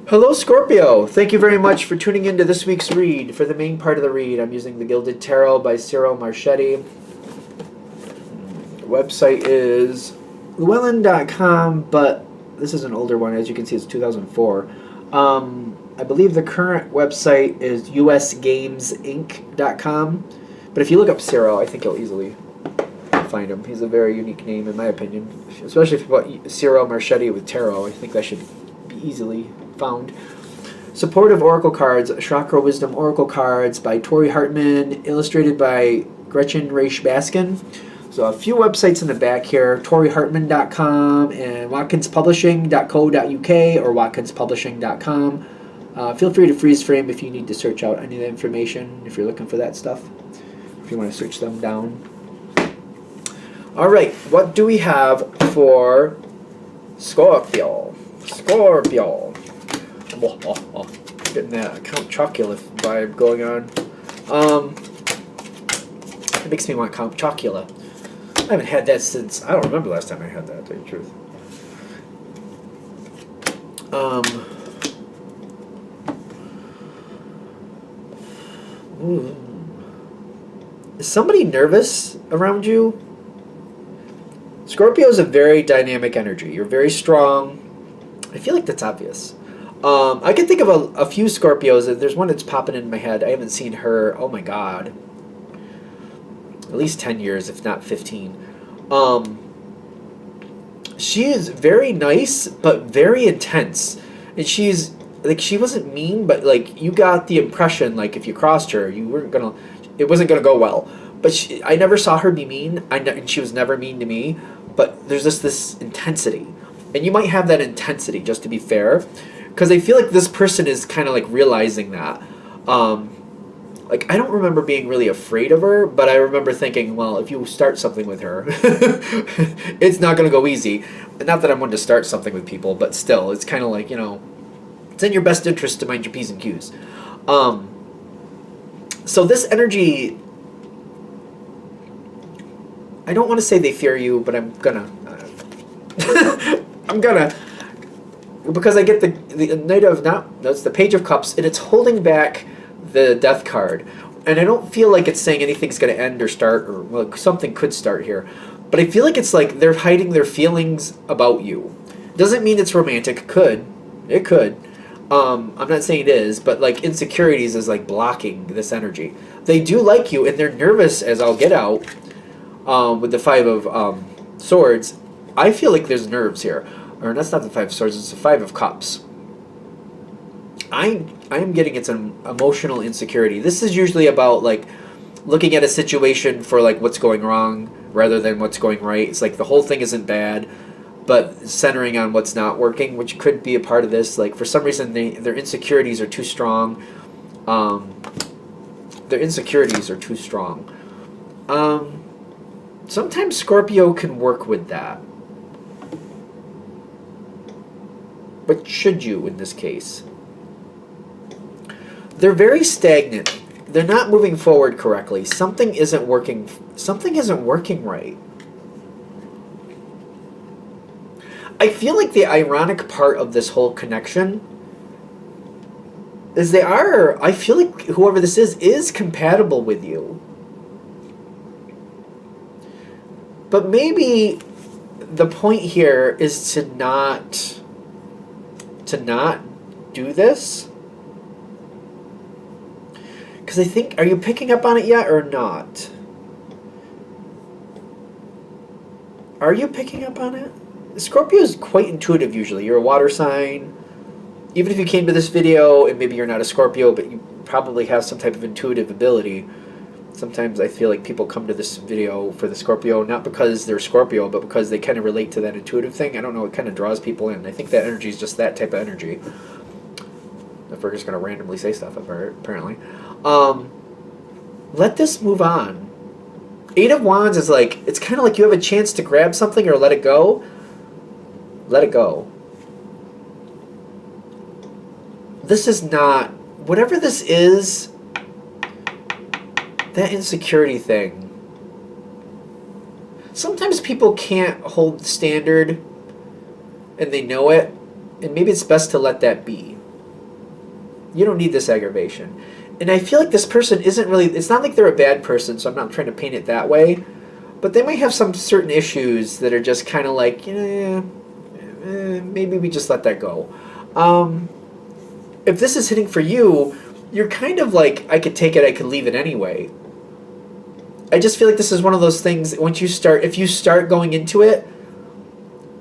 Hello, Scorpio. Thank you very much for tuning into this week's read. For the main part of the read, I'm using the Gilded Tarot by Cyril Marchetti. The website is llewellyn.com, but this is an older one. As you can see, it's 2004. I believe the current website is usgamesinc.com. But if you look up Cyril, I think you'll easily find him. He's a very unique name, in my opinion. Especially if you put Cyril Marchetti with tarot, I think that should be easily found. Supportive Oracle Cards, Chakra Wisdom Oracle Cards by Tori Hartman, illustrated by Gretchen Raish Baskin. So a few websites in the back here, torihartman.com and watkinspublishing.co.uk or watkinspublishing.com. Feel free to freeze frame if you need to search out any of the information, if you're looking for that stuff, if you want to search them down. Alright, what do we have for Scorpio? Scorpio. Getting that Count Chocula vibe going on. It makes me want Count Chocula. I haven't had that since, I don't remember the last time I had that, to tell you the truth. Is somebody nervous around you? Scorpio is a very dynamic energy. You're very strong. I feel like that's obvious. I can think of a few Scorpios. There's one that's popping in my head. I haven't seen her, oh my god, at least 10 years, if not 15. She is very nice, but very intense. And she's, like, she wasn't mean, but, like, you got the impression, like, if you crossed her, you weren't gonna, it wasn't gonna go well. But I never saw her be mean, and she was never mean to me. But there's just this intensity. And you might have that intensity, just to be fair. Because I feel like this person is kind of like realizing that. Like, I don't remember being really afraid of her, but I remember thinking, well, if you start something with her, it's not going to go easy. Not that I'm one to start something with people, but still, it's kind of like, you know, it's in your best interest to mind your P's and Q's. So this energy, I don't want to say they fear you, but I'm gonna. I'm gonna. Because I get the Knight of, that's the Page of Cups, and it's holding back the Death card. And I don't feel like it's saying anything's going to end or start, or well, something could start here. But I feel like it's like they're hiding their feelings about you. Doesn't mean it's romantic. Could. It could. I'm not saying it is, but like insecurities is like blocking this energy. They do like you, and they're nervous as I'll get out with the Five of Swords. I feel like there's nerves here. Or that's not the Five of Swords, it's the Five of Cups. I am getting it's an emotional insecurity. This is usually about like looking at a situation for like what's going wrong rather than what's going right. It's like the whole thing isn't bad, but centering on what's not working, which could be a part of this. Like for some reason their insecurities are too strong. Their insecurities are too strong. Sometimes Scorpio can work with that. But should you in this case? They're very stagnant. They're not moving forward correctly. Something isn't working. Something isn't working right. I feel like the ironic part of this whole connection is I feel like whoever this is compatible with you. But maybe the point here is to not do this. Because I think, are you picking up on it yet or not? Are you picking up on it? Scorpio is quite intuitive usually. You're a water sign. Even if you came to this video and maybe you're not a Scorpio, but you probably have some type of intuitive ability. Sometimes I feel like people come to this video for the Scorpio, not because they're Scorpio, but because they kind of relate to that intuitive thing. I don't know, it kind of draws people in. I think that energy is just that type of energy. If we're just going to randomly say stuff, apparently. Let this move on. Eight of Wands is like, it's kind of like you have a chance to grab something or let it go. Let it go. This is not, whatever this is, that insecurity thing. Sometimes people can't hold the standard and they know it, and maybe it's best to let that be. You don't need this aggravation. And I feel like this person isn't really, it's not like they're a bad person, so I'm not trying to paint it that way, but they might have some certain issues that are just kind of like, maybe we just let that go. If this is hitting for you, you're kind of like, I could take it, I could leave it anyway. I just feel like this is one of those things, once you start, if you start going into it,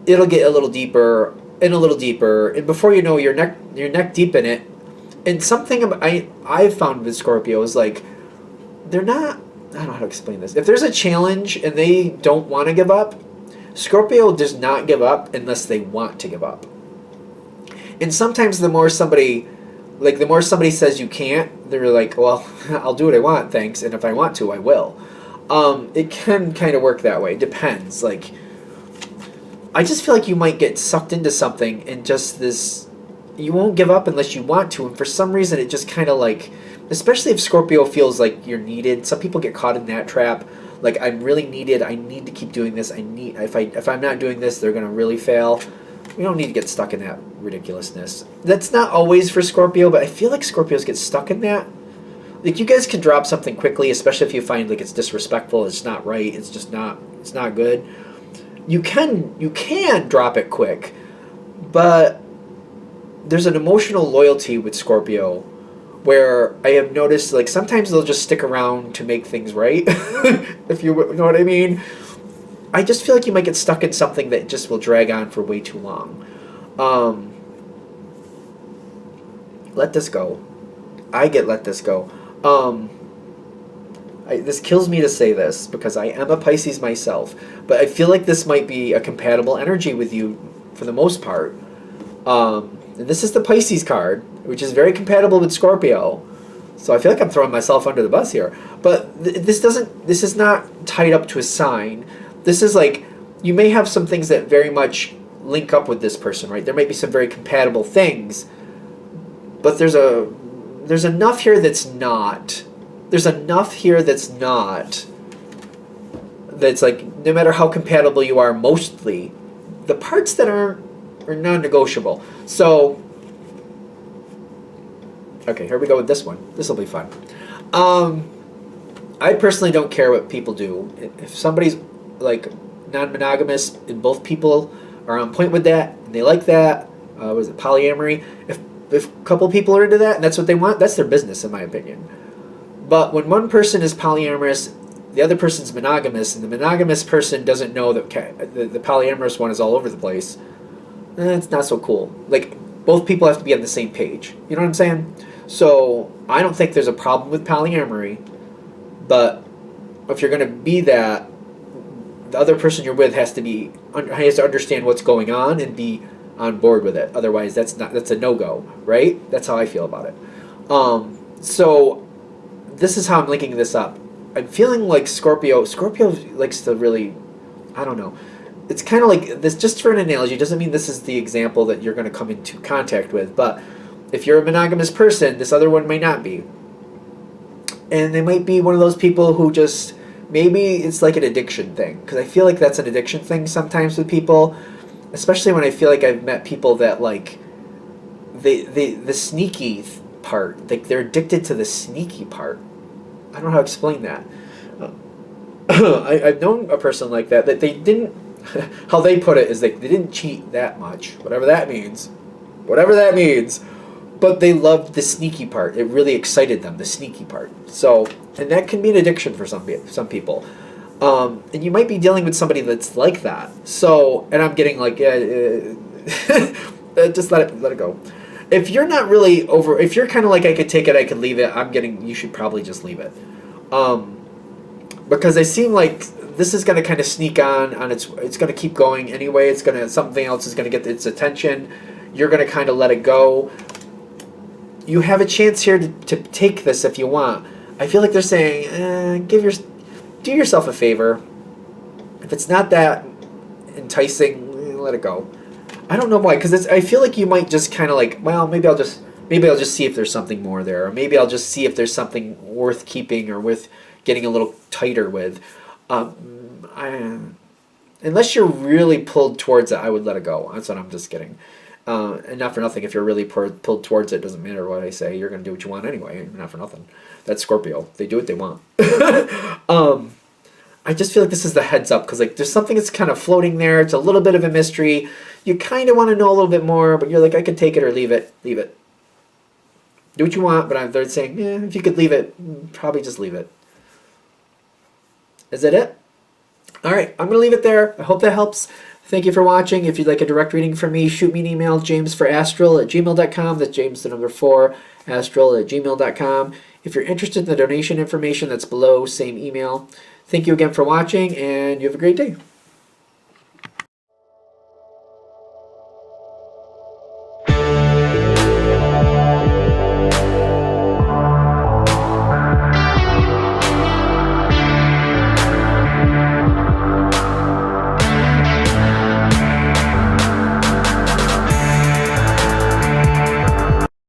it'll get a little deeper and a little deeper, and before you know, you're neck deep in it. And something I've found with Scorpio is like, they're not, I don't know how to explain this. If there's a challenge and they don't want to give up, Scorpio does not give up unless they want to give up. And sometimes the more somebody says you can't, they're like, well, I'll do what I want, thanks, and if I want to, I will. It can kind of work that way. Depends. Like, I just feel like you might get sucked into something and just this, you won't give up unless you want to, and for some reason it just kind of like, especially if Scorpio feels like you're needed. Some people get caught in that trap. Like, I'm really needed. I need to keep doing this. If I'm not doing this, they're gonna really fail. We don't need to get stuck in that ridiculousness. That's not always for Scorpio, but I feel like Scorpios get stuck in that. Like, you guys can drop something quickly, especially if you find like it's disrespectful, it's not right, it's not good. You can drop it quick, but there's an emotional loyalty with Scorpio where I have noticed, like, sometimes they'll just stick around to make things right, if you know what I mean. I just feel like you might get stuck in something that just will drag on for way too long. Let this go. I get let this go. This kills me to say this because I am a Pisces myself, but I feel like this might be a compatible energy with you for the most part. And this is the Pisces card, which is very compatible with Scorpio. So I feel like I'm throwing myself under the bus here. But this is not tied up to a sign. This is like, you may have some things that very much link up with this person, right? There might be some very compatible things, but there's enough here that's not. There's enough here that's not. That's like, no matter how compatible you are, mostly, the parts that are non-negotiable. So, okay, here we go with this one. This will be fun. I personally don't care what people do. If somebody's like non-monogamous and both people are on point with that and they like that, was it polyamory? If a couple people are into that and that's what they want, that's their business, in my opinion. But when one person is polyamorous, the other person's monogamous, and the monogamous person doesn't know that the polyamorous one is all over the place, it's not so cool. Like, both people have to be on the same page. You know what I'm saying? So I don't think there's a problem with polyamory, but if you're going to be that, the other person you're with has to understand what's going on and be on board with it. Otherwise, that's a no-go, right? That's how I feel about it. So this is how I'm linking this up. I'm feeling like Scorpio likes to really, I don't know. It's kind of like this, just for an analogy, doesn't mean this is the example that you're going to come into contact with, but if you're a monogamous person, this other one may not be. And they might be one of those people who just, maybe it's like an addiction thing, because I feel like that's an addiction thing sometimes with people, especially when I feel like I've met people that, like, the sneaky part, like, they're addicted to the sneaky part. I don't know how to explain that. I've known a person like that they didn't, how they put it is they didn't cheat that much, whatever that means, but they loved the sneaky part. It really excited them, the sneaky part. So, and that can be an addiction for some people. And you might be dealing with somebody that's like that. So, and I'm getting like, just let it go. If you're not really if you're kind of like, I could take it, I could leave it, you should probably just leave it. Because they seem like this is going to kind of sneak on it's going to keep going anyway. Something else is going to get its attention. You're going to kind of let it go. You have a chance here to take this if you want. I feel like they're saying, do yourself a favor. If it's not that enticing, let it go. I don't know why, because I feel like you might just kind of like, well, maybe I'll just see if there's something more there, or maybe I'll just see if there's something worth keeping or worth getting a little tighter with. Unless you're really pulled towards it, I would let it go. That's what I'm just getting. And not for nothing, if you're really pulled towards it, doesn't matter what I say. You're going to do what you want anyway. Not for nothing. That's Scorpio. They do what they want. I just feel like this is the heads up because like there's something that's kind of floating there. It's a little bit of a mystery. You kind of want to know a little bit more, but you're like, I could take it or leave it. Leave it. Do what you want, but they're saying, yeah, if you could leave it, probably just leave it. Is that it? All right, I'm going to leave it there. I hope that helps. Thank you for watching. If you'd like a direct reading from me, shoot me an email, jamesforastral@gmail.com. That's James the number 4, astral@gmail.com. If you're interested in the donation information, that's below, same email. Thank you again for watching, and you have a great day.